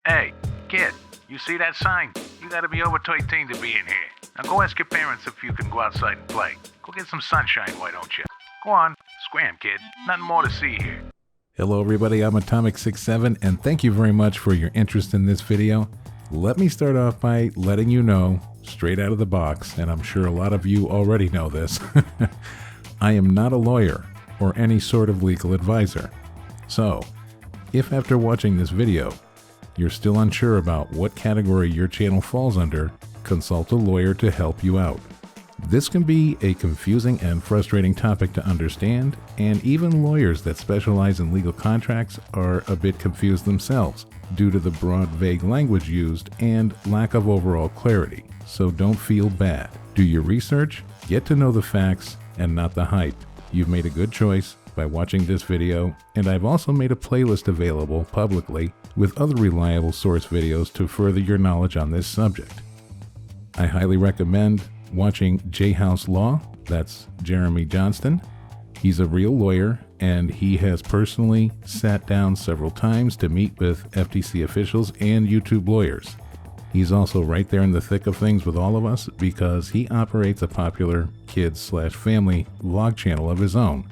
Hey, kid, you see that sign? You gotta be over 18 to be in here. Now go ask your parents if you can go outside and play. Go get some sunshine, why don't you? Go on, scram, kid. Nothing more to see here. Hello everybody, I'm Atomic67 and thank you very much for your interest in this video. Let me start off by letting you know, straight out of the box, and I'm sure a lot of you already know this, I am not a lawyer or any sort of legal advisor. So, if after watching this video, you're still unsure about what category your channel falls under, consult a lawyer to help you out. This can be a confusing and frustrating topic to understand, and even lawyers that specialize in legal contracts are a bit confused themselves due to the broad, vague language used and lack of overall clarity. So don't feel bad. Do your research, get to know the facts and not the hype. You've made a good choice by watching this video, and I've also made a playlist available publicly with other reliable source videos to further your knowledge on this subject. I highly recommend watching J House Law, that's Jeremy Johnston. He's a real lawyer and he has personally sat down several times to meet with FTC officials and YouTube lawyers. He's also right there in the thick of things with all of us because he operates a popular kids/family vlog channel of his own.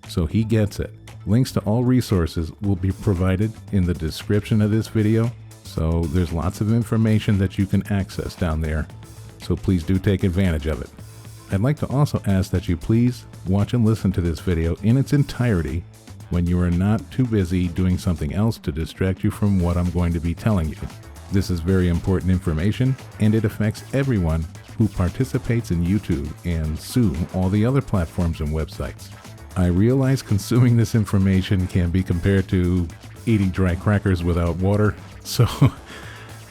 So he gets it. Links to all resources will be provided in the description of this video, so there's lots of information that you can access down there. So please do take advantage of it. I'd like to also ask that you please watch and listen to this video in its entirety when you are not too busy doing something else to distract you from what I'm going to be telling you. This is very important information and it affects everyone who participates in YouTube and soon all the other platforms and websites. I realize consuming this information can be compared to eating dry crackers without water, so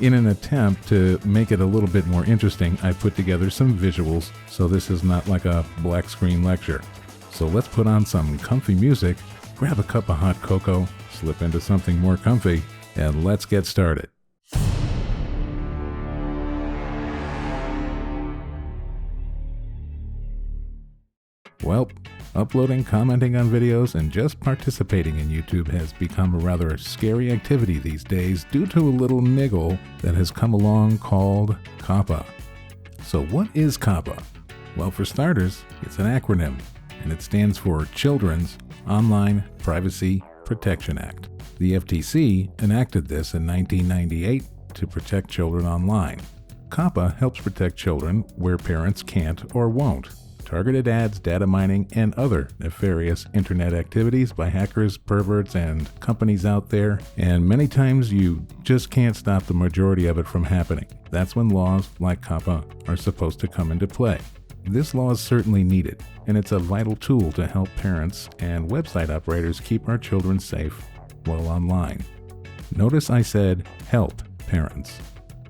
in an attempt to make it a little bit more interesting, I put together some visuals, so this is not like a black screen lecture. So let's put on some comfy music, grab a cup of hot cocoa, slip into something more comfy, and let's get started. Well, uploading, commenting on videos, and just participating in YouTube has become a rather scary activity these days due to a little niggle that has come along called COPPA. So what is COPPA? Well, for starters, it's an acronym, and it stands for Children's Online Privacy Protection Act. The FTC enacted this in 1998 to protect children online. COPPA helps protect children where parents can't or won't. Targeted ads, data mining, and other nefarious internet activities by hackers, perverts, and companies out there. And many times you just can't stop the majority of it from happening. That's when laws like COPPA are supposed to come into play. This law is certainly needed, and it's a vital tool to help parents and website operators keep our children safe while online. Notice I said help parents.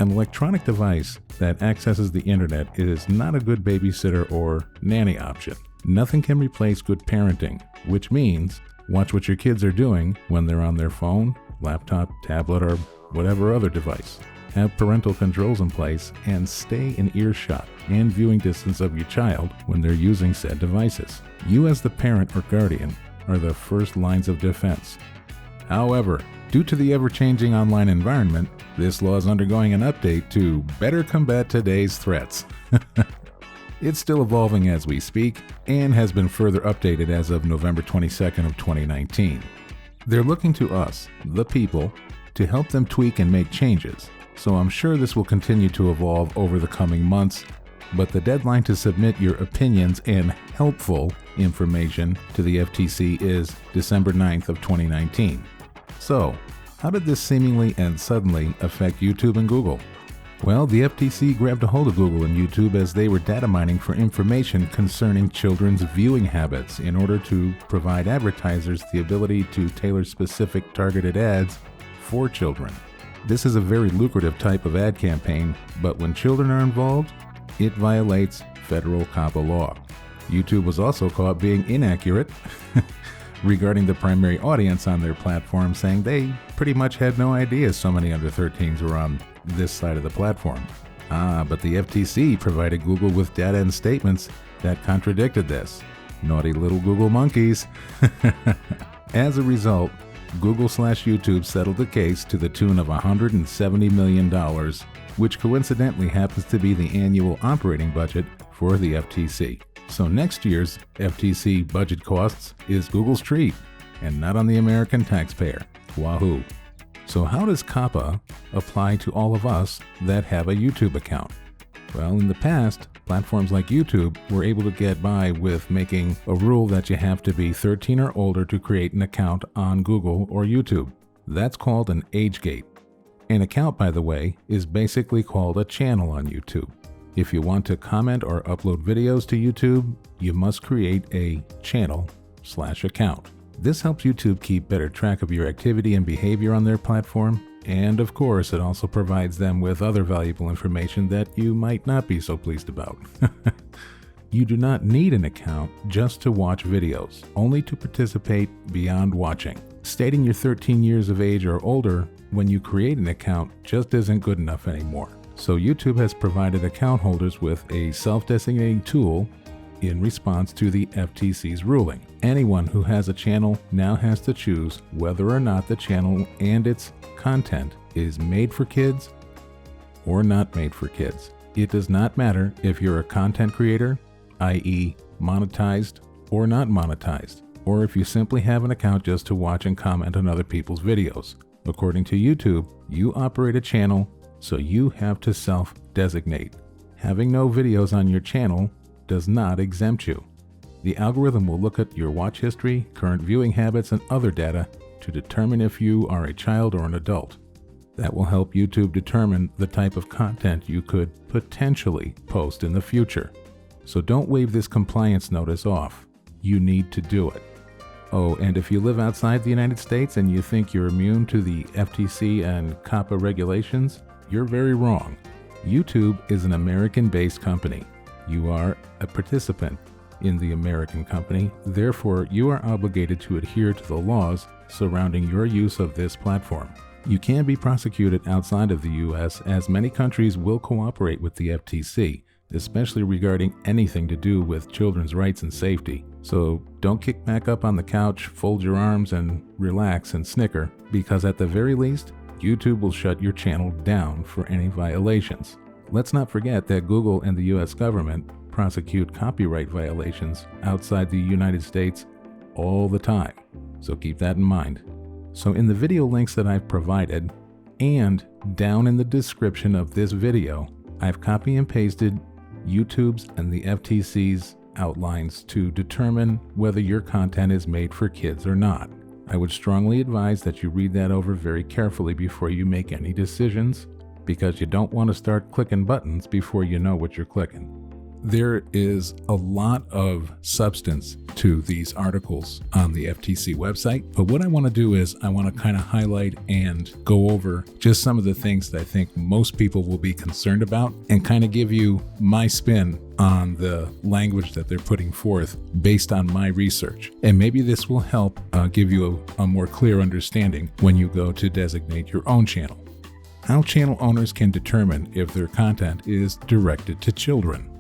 An electronic device that accesses the internet is not a good babysitter or nanny option. Nothing can replace good parenting, which means watch what your kids are doing when they're on their phone, laptop, tablet, or whatever other device. Have parental controls in place and stay in earshot and viewing distance of your child when they're using said devices. You as the parent or guardian are the first lines of defense. However, due to the ever-changing online environment, this law is undergoing an update to better combat today's threats. It's still evolving as we speak and has been further updated as of November 22nd of 2019. They're looking to us, the people, to help them tweak and make changes, so I'm sure this will continue to evolve over the coming months, but the deadline to submit your opinions and helpful information to the FTC is December 9th of 2019. So, how did this seemingly and suddenly affect YouTube and Google? Well, the FTC grabbed a hold of Google and YouTube as they were data mining for information concerning children's viewing habits in order to provide advertisers the ability to tailor specific targeted ads for children. This is a very lucrative type of ad campaign, but when children are involved, it violates federal COPPA law. YouTube was also caught being inaccurate regarding the primary audience on their platform, saying they pretty much had no idea so many under 13s were on this side of the platform. But the FTC provided Google with data and statements that contradicted this. Naughty little Google monkeys. As a result, Google/YouTube settled the case to the tune of $170 million, which coincidentally happens to be the annual operating budget for the FTC. So next year's FTC budget costs is Google's treat, and not on the American taxpayer. Wahoo! So how does COPPA apply to all of us that have a YouTube account? Well, in the past, platforms like YouTube were able to get by with making a rule that you have to be 13 or older to create an account on Google or YouTube. That's called an age gate. An account, by the way, is basically called a channel on YouTube. If you want to comment or upload videos to YouTube, you must create a channel/account. This helps YouTube keep better track of your activity and behavior on their platform, and of course, it also provides them with other valuable information that you might not be so pleased about. You do not need an account just to watch videos, only to participate beyond watching. Stating you're 13 years of age or older when you create an account just isn't good enough anymore. So YouTube has provided account holders with a self-designating tool in response to the FTC's ruling. Anyone who has a channel now has to choose whether or not the channel and its content is made for kids or not made for kids. It does not matter if you're a content creator, i.e. monetized or not monetized, or if you simply have an account just to watch and comment on other people's videos. According to YouTube, you operate a channel, so you have to self-designate. Having no videos on your channel does not exempt you. The algorithm will look at your watch history, current viewing habits, and other data to determine if you are a child or an adult. That will help YouTube determine the type of content you could potentially post in the future. So don't wave this compliance notice off. You need to do it. Oh, and if you live outside the United States and you think you're immune to the FTC and COPPA regulations, you're very wrong. YouTube is an American-based company. You are a participant in the American company, therefore you are obligated to adhere to the laws surrounding your use of this platform. You can be prosecuted outside of the US, as many countries will cooperate with the FTC, especially regarding anything to do with children's rights and safety. So don't kick back up on the couch, fold your arms, and relax and snicker, because at the very least, YouTube will shut your channel down for any violations. Let's not forget that Google and the US government prosecute copyright violations outside the United States all the time, so keep that in mind. So in the video links that I've provided, and down in the description of this video, I've copy and pasted YouTube's and the FTC's outlines to determine whether your content is made for kids or not. I would strongly advise that you read that over very carefully before you make any decisions, because you don't want to start clicking buttons before you know what you're clicking. There is a lot of substance to these articles on the FTC website, but what I want to do is I want to kind of highlight and go over just some of the things that I think most people will be concerned about, and kind of give you my spin on the language that they're putting forth based on my research. And maybe this will help give you a more clear understanding when you go to designate your own channel. How channel owners can determine if their content is directed to children.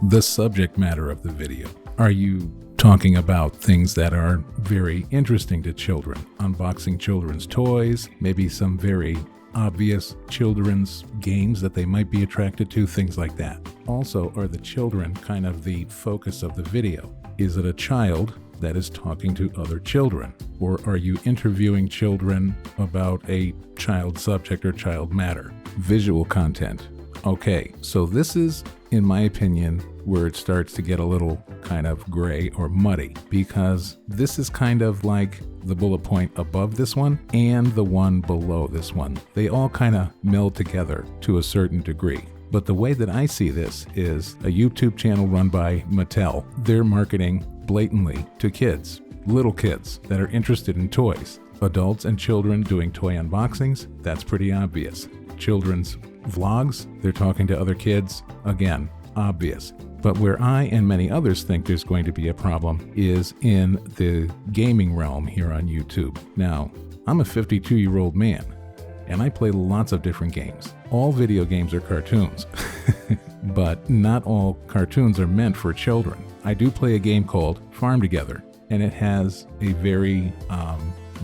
The subject matter of the video. Are you talking about things that are very interesting to children? Unboxing children's toys, maybe some very obvious children's games that they might be attracted to, things like that. Also, are the children kind of the focus of the video? Is it a child that is talking to other children? Or are you interviewing children about a child subject or child matter? Visual content. Okay, so this is, in my opinion, where it starts to get a little kind of gray or muddy, because this is kind of like the bullet point above this one and the one below this one. They all kind of meld together to a certain degree. But the way that I see this is a YouTube channel run by Mattel. They're marketing blatantly to kids, little kids that are interested in toys. Adults and children doing toy unboxings, that's pretty obvious. Children's vlogs, they're talking to other kids, again, obvious. But where I and many others think there's going to be a problem is in the gaming realm here on YouTube. Now, I'm a 52-year-old man, and I play lots of different games. All video games are cartoons, but not all cartoons are meant for children. I do play a game called Farm Together, and it has a very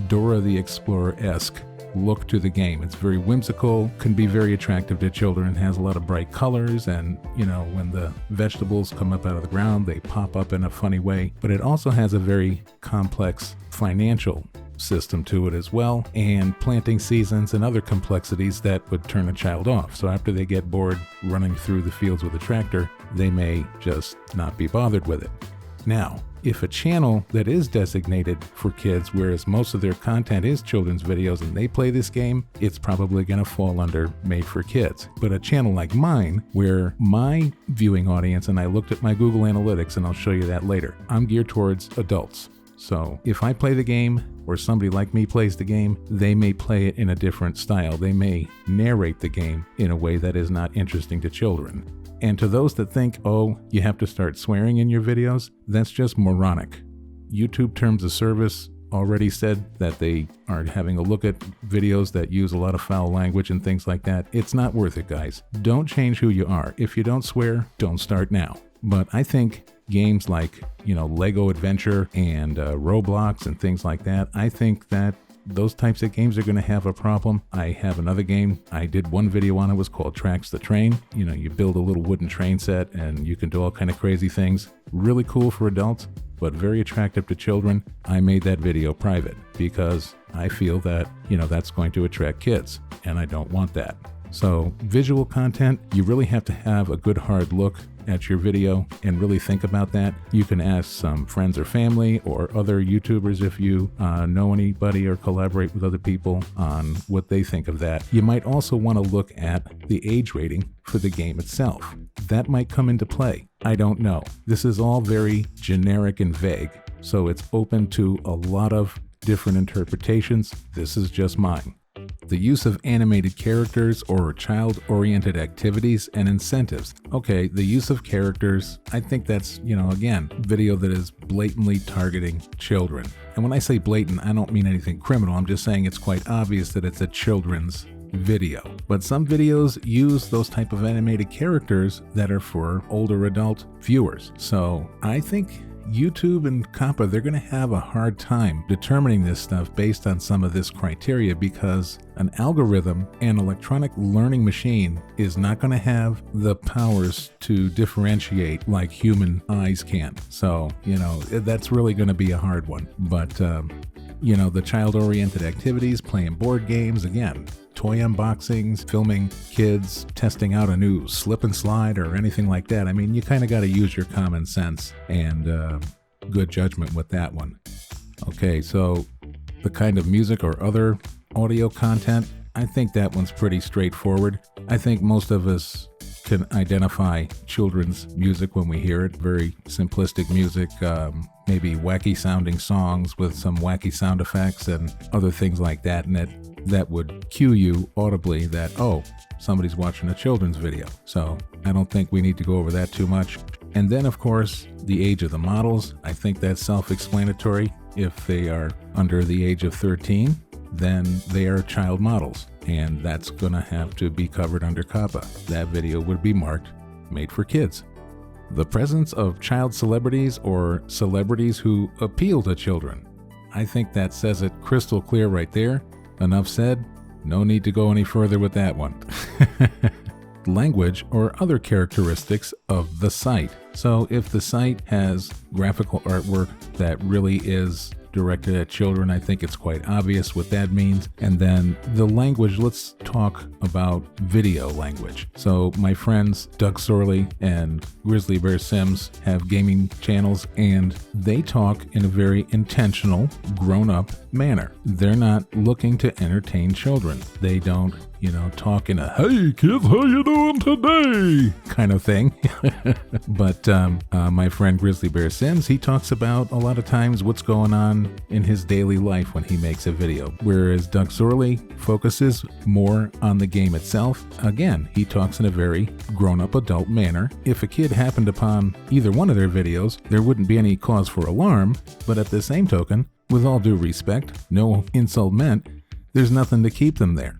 Dora the Explorer-esque look to the game. It's very whimsical, can be very attractive to children, has a lot of bright colors, and when the vegetables come up out of the ground, they pop up in a funny way. But it also has a very complex financial system to it as well, and planting seasons and other complexities that would turn a child off. So after they get bored running through the fields with a tractor, they may just not be bothered with it. Now, if a channel that is designated for kids, whereas most of their content is children's videos, and they play this game, it's probably going to fall under made for kids. But a channel like mine, where my viewing audience, and I looked at my Google Analytics, and I'll show you that later, I'm geared towards adults. So if I play the game, or somebody like me plays the game, they may play it in a different style. They may narrate the game in a way that is not interesting to children. And to those that think, oh, you have to start swearing in your videos, that's just moronic. YouTube Terms of Service already said that they are having a look at videos that use a lot of foul language and things like that. It's not worth it, guys. Don't change who you are. If you don't swear, don't start now. But I think games like, Lego Adventure and Roblox and things like that, I think that those types of games are going to have a problem. I have another game I did one video on. It was called Tracks the Train. You build a little wooden train set and you can do all kind of crazy things. Really cool for adults, but very attractive to children. I made that video private because I feel that, that's going to attract kids, and I don't want that. So visual content, you really have to have a good hard look at your video and really think about that. You can ask some friends or family or other YouTubers if you know anybody or collaborate with other people on what they think of that. You might also want to look at the age rating for the game itself. That might come into play. I don't know. This is all very generic and vague, so it's open to a lot of different interpretations. This is just mine. The use of animated characters or child-oriented activities and incentives. Okay, the use of characters, I think that's, again, video that is blatantly targeting children. And when I say blatant, I don't mean anything criminal. I'm just saying it's quite obvious that it's a children's video. But some videos use those type of animated characters that are for older adult viewers. So I think YouTube and COPPA, they're going to have a hard time determining this stuff based on some of this criteria, because an algorithm and electronic learning machine is not going to have the powers to differentiate like human eyes can. So, that's really going to be a hard one. But, the child-oriented activities, playing board games, again, toy unboxings, filming kids testing out a new slip and slide or anything like that. I mean, you kind of got to use your common sense and good judgment with that one. Okay, so the kind of music or other audio content, I think that one's pretty straightforward. I think most of us can identify children's music when we hear it. Very simplistic music, maybe wacky sounding songs with some wacky sound effects and other things like that. And that would cue you audibly that, oh, somebody's watching a children's video. So I don't think we need to go over that too much. And then, of course, the age of the models. I think that's self-explanatory. If they are under the age of 13, then they are child models, and that's going to have to be covered under COPPA. That video would be marked made for kids. The presence of child celebrities or celebrities who appeal to children. I think that says it crystal clear right there. Enough said. No need to go any further with that one. Language or other characteristics of the site. So if the site has graphical artwork that really is directed at children, I think it's quite obvious what that means. And then the language, let's talk about video language. So my friends Doug Sorley and Grizzly Bear Sims have gaming channels, and they talk in a very intentional, grown-up manner. They're not looking to entertain children. They don't, talk in a, hey kids, how you doing today kind of thing. But my friend Grizzly Bear Sims, he talks about a lot of times what's going on in his daily life when he makes a video. Whereas Doug Sorley focuses more on the game itself. Again, he talks in a very grown-up adult manner. If a kid happened upon either one of their videos, there wouldn't be any cause for alarm. But at the same token, with all due respect, no insult meant, there's nothing to keep them there.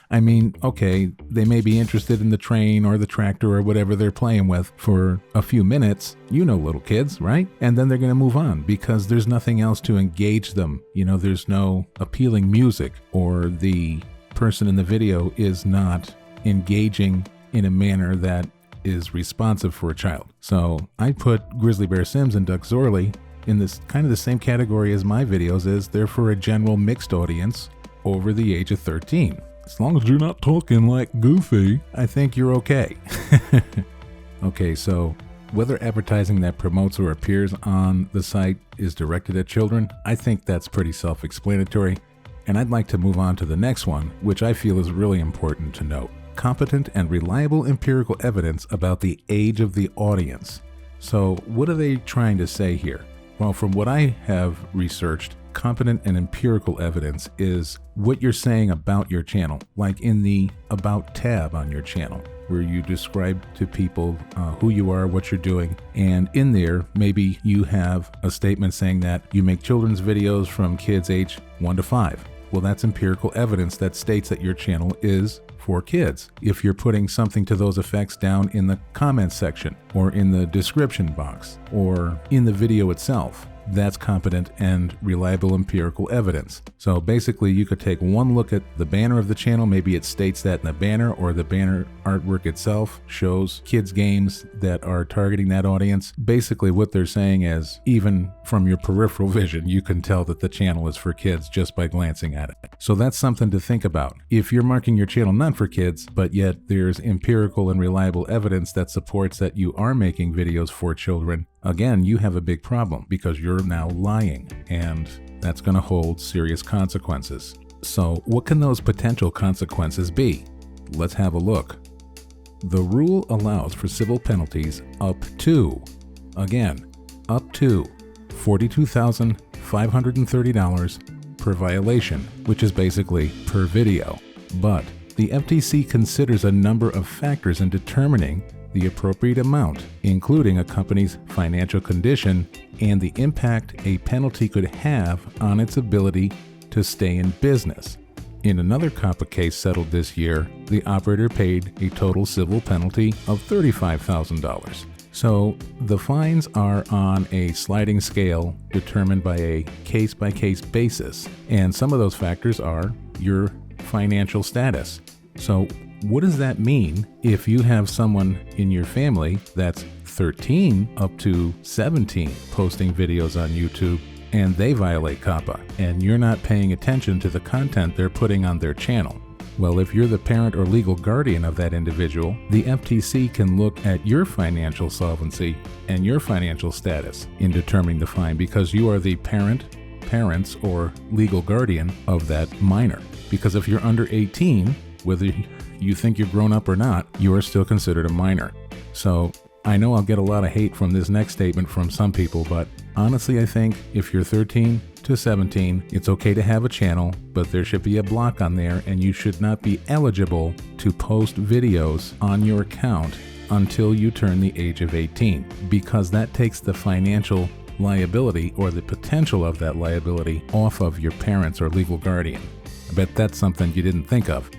I mean, okay, they may be interested in the train or the tractor or whatever they're playing with for a few minutes. You know, little kids, right? And then they're going to move on because there's nothing else to engage them. You know, there's no appealing music, or the person in the video is not engaging in a manner that is responsive for a child. So I put Grizzly Bear Sims and Duck Zorley in this kind of the same category as my videos is. They're for a general mixed audience over the age of 13. As long as you're not talking like Goofy, I think you're okay. Okay, so whether advertising that promotes or appears on the site is directed at children, I think that's pretty self-explanatory. And I'd like to move on to the next one, which I feel is really important to note. Competent and reliable empirical evidence about the age of the audience. So what are they trying to say here? Well, from what I have researched, competent and empirical evidence is what you're saying about your channel, like in the About tab on your channel, where you describe to people who you are, what you're doing, and in there, maybe you have a statement saying that you make children's videos from kids age 1 to 5. Well, that's empirical evidence that states that your channel is for kids. If you're putting something to those effects down in the comments section, or in the description box, or in the video itself, that's competent and reliable empirical evidence. So basically, you could take one look at the banner of the channel. Maybe it states that in the banner, or the banner artwork itself shows kids games that are targeting that audience. Basically, what they're saying is, even from your peripheral vision, you can tell that the channel is for kids just by glancing at it. So that's something to think about. If you're marking your channel not for kids, but yet there's empirical and reliable evidence that supports that you are making videos for children, again, you have a big problem because you're now lying, and that's going to hold serious consequences. So what can those potential consequences be? Let's have a look. The rule allows for civil penalties up to, again, up to $42,530 per violation, which is basically per video. But the FTC considers a number of factors in determining the appropriate amount, including a company's financial condition and the impact a penalty could have on its ability to stay in business. In another COPPA case settled this year, the operator paid a total civil penalty of $35,000. So the fines are on a sliding scale determined by a case-by-case basis, and some of those factors are your financial status. So what does that mean if you have someone in your family that's 13 up to 17 posting videos on YouTube and they violate COPPA and you're not paying attention to the content they're putting on their channel? Well, if you're the parent or legal guardian of that individual, the FTC can look at your financial solvency and your financial status in determining the fine, because you are the parents, or legal guardian of that minor. Because if you're under 18, whether you think you're grown up or not, you are still considered a minor. So I know I'll get a lot of hate from this next statement from some people, but honestly, I think if you're 13 to 17, it's okay to have a channel, but there should be a block on there, and you should not be eligible to post videos on your account until you turn the age of 18, because that takes the financial liability, or the potential of that liability, off of your parents or legal guardian. I bet that's something you didn't think of.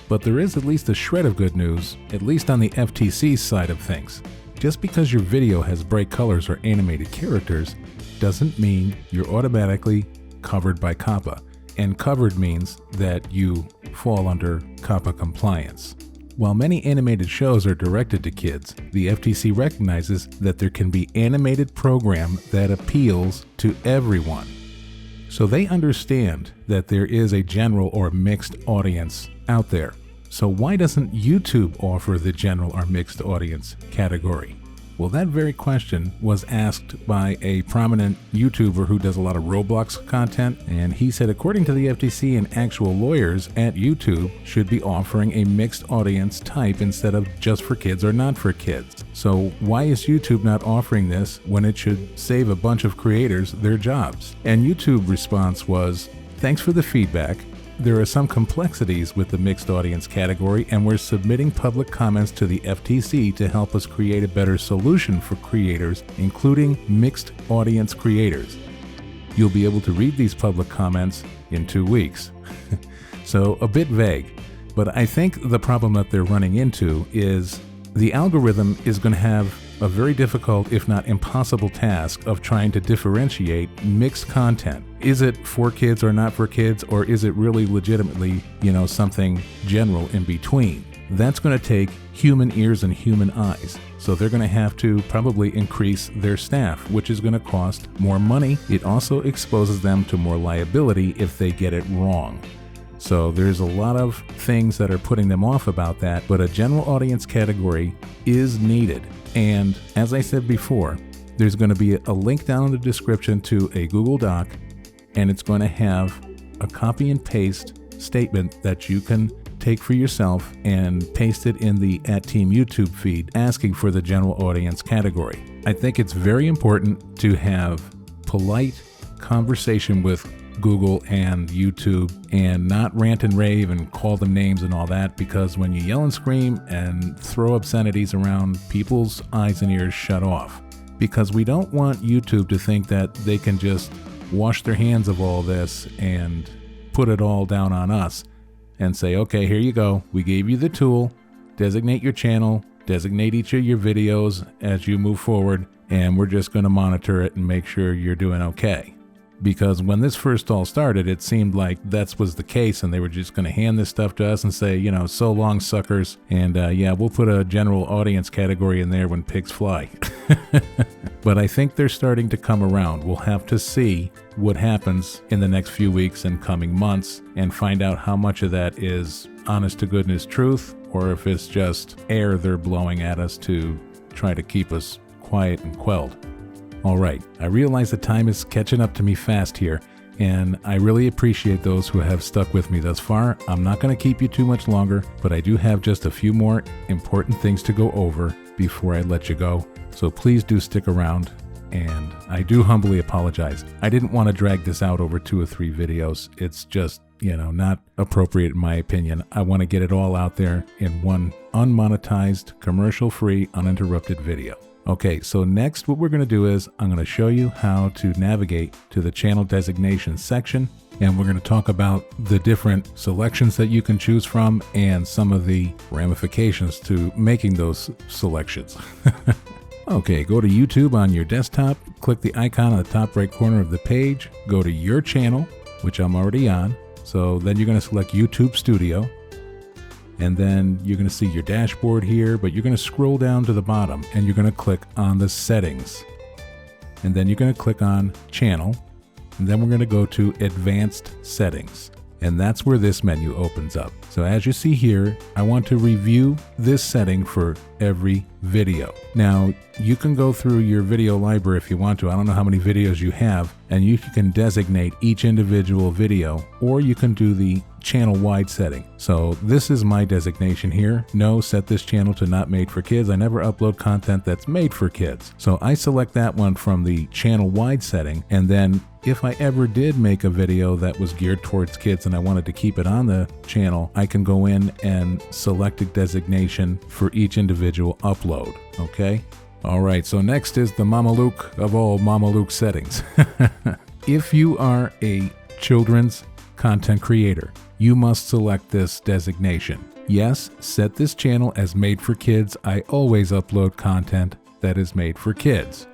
But there is at least a shred of good news, at least on the FTC's side of things. Just because your video has bright colors or animated characters doesn't mean you're automatically covered by COPPA. And covered means that you fall under COPPA compliance. While many animated shows are directed to kids, the FTC recognizes that there can be animated program that appeals to everyone. So they understand that there is a general or mixed audience out there. So why doesn't YouTube offer the general or mixed audience category? Well, that very question was asked by a prominent YouTuber who does a lot of Roblox content, and he said according to the FTC and actual lawyers at YouTube should be offering a mixed audience type instead of just for kids or not for kids. So why is YouTube not offering this when it should save a bunch of creators their jobs? And YouTube response was, "Thanks for the feedback. There are some complexities with the mixed audience category, and we're submitting public comments to the FTC to help us create a better solution for creators, including mixed audience creators. You'll be able to read these public comments in 2 weeks." So a bit vague. But I think the problem that they're running into is the algorithm is going to have a very difficult, if not impossible, task of trying to differentiate mixed content. Is it for kids or not for kids, or is it really legitimately, something general in between? That's going to take human ears and human eyes. So they're going to have to probably increase their staff, which is going to cost more money. It also exposes them to more liability if they get it wrong. So there's a lot of things that are putting them off about that, but a general audience category is needed. And as I said before, there's going to be a link down in the description to a Google Doc, and it's going to have a copy and paste statement that you can take for yourself and paste it in the @Team YouTube feed asking for the general audience category. I think it's very important to have polite conversation with Google and YouTube and not rant and rave and call them names and all that, because when you yell and scream and throw obscenities around, people's eyes and ears shut off. Because we don't want YouTube to think that they can just wash their hands of all this and put it all down on us and say, okay, here you go. We gave you the tool. Designate your channel, designate each of your videos as you move forward, and we're just going to monitor it and make sure you're doing okay. Because when this first all started, it seemed like that was the case, and they were just going to hand this stuff to us and say, so long, suckers, and we'll put a general audience category in there when pigs fly. But I think they're starting to come around. We'll have to see what happens in the next few weeks and coming months and find out how much of that is honest to goodness truth, or if it's just air they're blowing at us to try to keep us quiet and quelled. All right, I realize the time is catching up to me fast here, and I really appreciate those who have stuck with me thus far. I'm not going to keep you too much longer, but I do have just a few more important things to go over before I let you go. So please do stick around, and I do humbly apologize. I didn't want to drag this out over 2 or 3 videos. It's just, not appropriate in my opinion. I want to get it all out there in one unmonetized, commercial-free, uninterrupted video. Okay, so next what we're going to do is I'm going to show you how to navigate to the channel designation section, and we're going to talk about the different selections that you can choose from and some of the ramifications to making those selections. Okay, go to YouTube on your desktop, click the icon on the top right corner of the page, go to your channel, which I'm already on. So then you're going to select YouTube Studio. And then you're going to see your dashboard here, but you're going to scroll down to the bottom and you're going to click on the settings. And then you're going to click on channel. And then we're going to go to advanced settings. And that's where this menu opens up. So as you see here, I want to review this setting for every video. Now, you can go through your video library if you want to. I don't know how many videos you have, and you can designate each individual video, or you can do the channel-wide setting. So this is my designation here. No, set this channel to not made for kids. I never upload content that's made for kids. So I select that one from the channel-wide setting, and then if I ever did make a video that was geared towards kids and I wanted to keep it on the channel, I can go in and select a designation for each individual upload, okay? All right, so next is the Mamaluke of all Mamaluke settings. If you are a children's content creator, you must select this designation. Yes, set this channel as made for kids. I always upload content that is made for kids.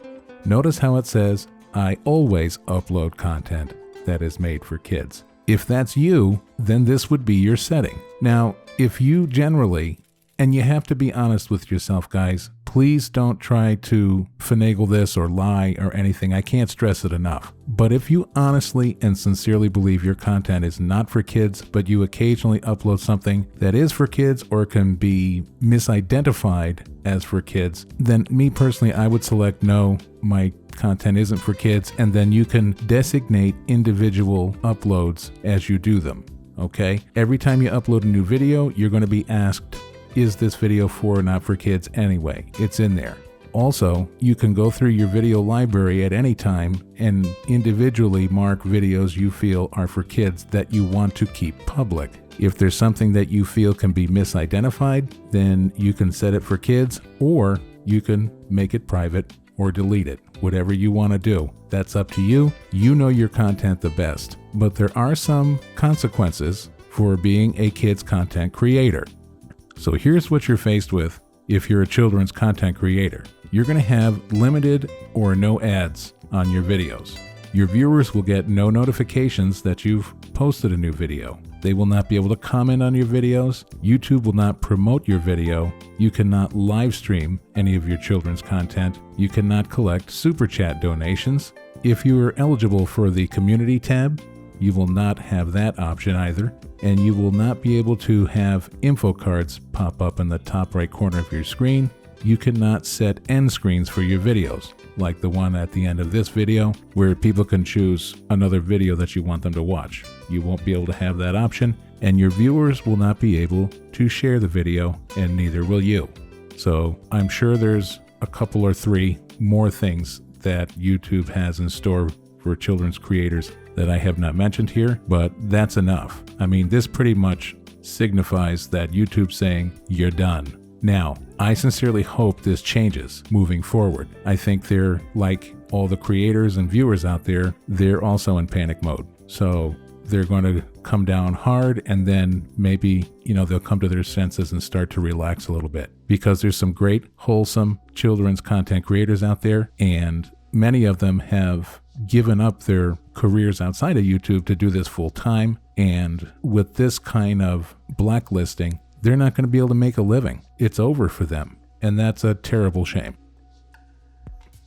Notice how it says, I always upload content that is made for kids. If that's you, then this would be your setting. Now, if you generally, and you have to be honest with yourself, guys, please don't try to finagle this or lie or anything. I can't stress it enough. But if you honestly and sincerely believe your content is not for kids, but you occasionally upload something that is for kids or can be misidentified as for kids, then me personally, I would select no, my content isn't for kids, and then you can designate individual uploads as you do them, okay? Every time you upload a new video, you're going to be asked, is this video for or not for kids anyway? It's in there. Also, you can go through your video library at any time and individually mark videos you feel are for kids that you want to keep public. If there's something that you feel can be misidentified, then you can set it for kids, or you can make it private or delete it, whatever you want to do. That's up to you. You know your content the best. But there are some consequences for being a kids content creator. So here's what you're faced with if you're a children's content creator. You're going to have limited or no ads on your videos. Your viewers will get no notifications that you've posted a new video. They will not be able to comment on your videos. YouTube will not promote your video. You cannot live stream any of your children's content. You cannot collect super chat donations. If you are eligible for the community tab, you will not have that option either. And you will not be able to have info cards pop up in the top right corner of your screen. You cannot set end screens for your videos, like the one at the end of this video, where people can choose another video that you want them to watch. You won't be able to have that option, and your viewers will not be able to share the video, and neither will you. So I'm sure there's a couple or three more things that YouTube has in store for children's creators that I have not mentioned here, but that's enough. I mean, this pretty much signifies that YouTube's saying you're done. Now, I sincerely hope this changes moving forward. I think they're like all the creators and viewers out there, they're also in panic mode. So they're going to come down hard, and then maybe, they'll come to their senses and start to relax a little bit, because there's some great, wholesome children's content creators out there, and many of them have given up their careers outside of YouTube to do this full time. And with this kind of blacklisting, they're not going to be able to make a living. It's over for them. And that's a terrible shame.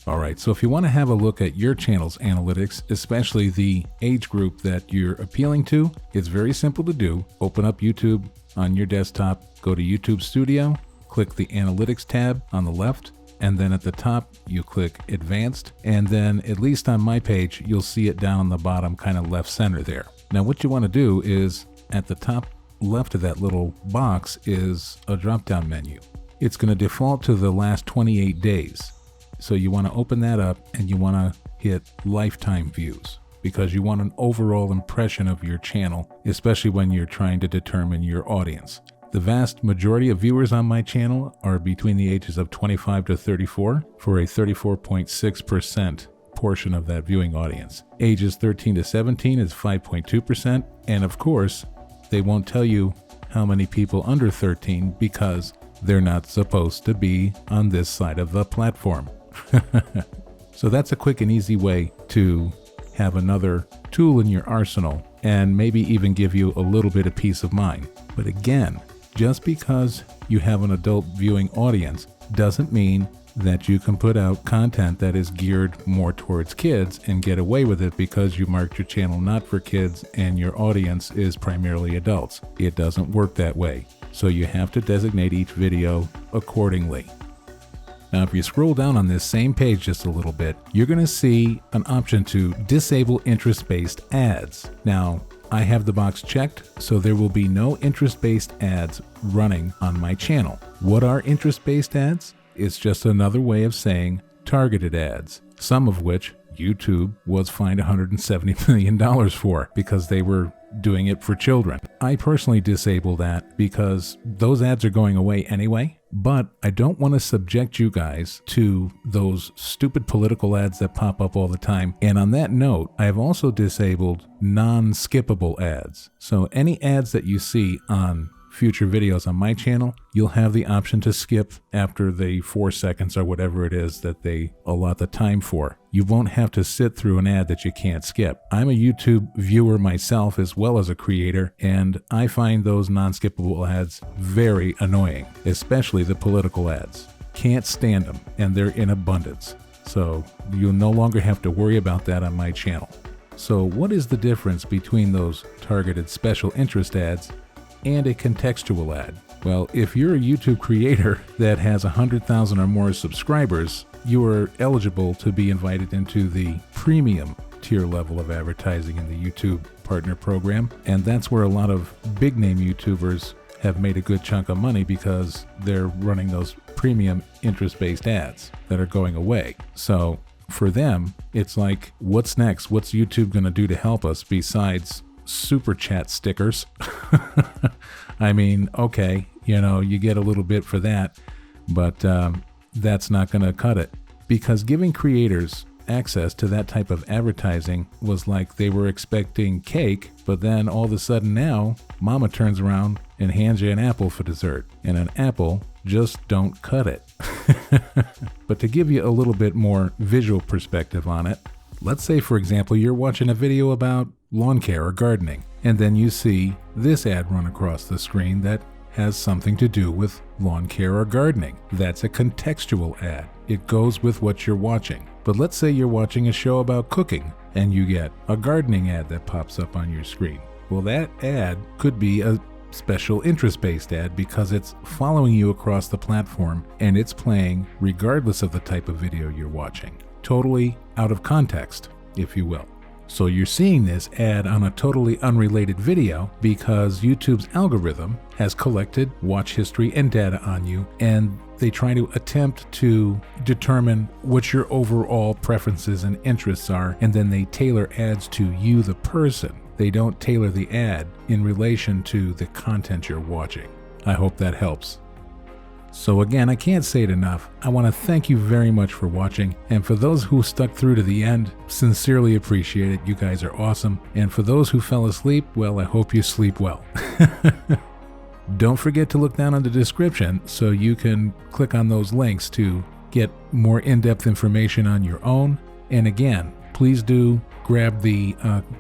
All right, so if you want to have a look at your channel's analytics, especially the age group that you're appealing to, it's very simple to do. Open up YouTube on your desktop, go to YouTube Studio, click the Analytics tab on the left, and then at the top, you click Advanced, and then, at least on my page, you'll see it down on the bottom, kind of left center there. Now, what you want to do is, at the top left of that little box is a drop-down menu. It's going to default to the last 28 days. So you want to open that up, and you want to hit lifetime views, because you want an overall impression of your channel, especially when you're trying to determine your audience. The vast majority of viewers on my channel are between the ages of 25 to 34, for a 34.6% portion of that viewing audience. Ages 13 to 17 is 5.2%, and of course, they won't tell you how many people under 13 because they're not supposed to be on this side of the platform. So that's a quick and easy way to have another tool in your arsenal, and maybe even give you a little bit of peace of mind. But again, just because you have an adult viewing audience doesn't mean that you can put out content that is geared more towards kids and get away with it because you marked your channel not for kids and your audience is primarily adults. It doesn't work that way. So you have to designate each video accordingly. Now, if you scroll down on this same page just a little bit, you're going to see an option to disable interest-based ads. Now, I have the box checked, so there will be no interest-based ads running on my channel. What are interest-based ads? It's just another way of saying targeted ads, some of which YouTube was fined $170 million for because they were doing it for children. I personally disable that because those ads are going away anyway, but I don't want to subject you guys to those stupid political ads that pop up all the time. And on that note, I have also disabled non-skippable ads. So any ads that you see on future videos on my channel, you'll have the option to skip after the 4 seconds or whatever it is that they allot the time for. You won't have to sit through an ad that you can't skip. I'm a YouTube viewer myself as well as a creator, and I find those non-skippable ads very annoying, especially the political ads. Can't stand them, and they're in abundance. So you'll no longer have to worry about that on my channel. So what is the difference between those targeted special interest ads and a contextual ad? Well, if you're a YouTube creator that has 100,000 or more subscribers, you are eligible to be invited into the premium tier level of advertising in the YouTube Partner Program. And that's where a lot of big name YouTubers have made a good chunk of money because they're running those premium interest-based ads that are going away. So for them, it's like, what's next? What's YouTube going to do to help us besides super chat stickers? I mean, okay, you get a little bit for that, but that's not going to cut it. because giving creators access to that type of advertising was like they were expecting cake, but then all of a sudden now, mama turns around and hands you an apple for dessert. And an apple, just don't cut it. But to give you a little bit more visual perspective on it, let's say, for example, you're watching a video about lawn care or gardening, and then you see this ad run across the screen that has something to do with lawn care or gardening. That's a contextual ad. It goes with what you're watching. But let's say you're watching a show about cooking and you get a gardening ad that pops up on your screen. Well, that ad could be a special interest-based ad because it's following you across the platform and it's playing regardless of the type of video you're watching. Totally out of context, if you will. So you're seeing this ad on a totally unrelated video because YouTube's algorithm has collected watch history and data on you, and they try to attempt to determine what your overall preferences and interests are, and then they tailor ads to you, the person. They don't tailor the ad in relation to the content you're watching. I hope that helps. So again, I can't say it enough. I want to thank you very much for watching. And for those who stuck through to the end, sincerely appreciate it. You guys are awesome. And for those who fell asleep, well, I hope you sleep well. Don't forget to look down in the description so you can click on those links to get more in-depth information on your own. And again, please do grab the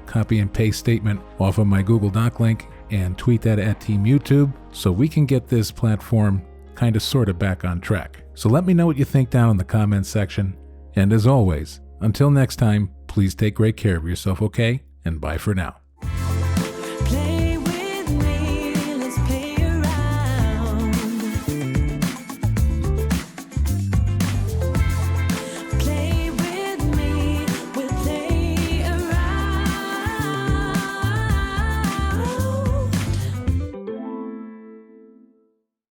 copy and paste statement off of my Google Doc link and tweet that at Team YouTube so we can get this platform kind of sort of back on track. So let me know what you think down in the comments section. And as always, until next time, please take great care of yourself, okay? And bye for now.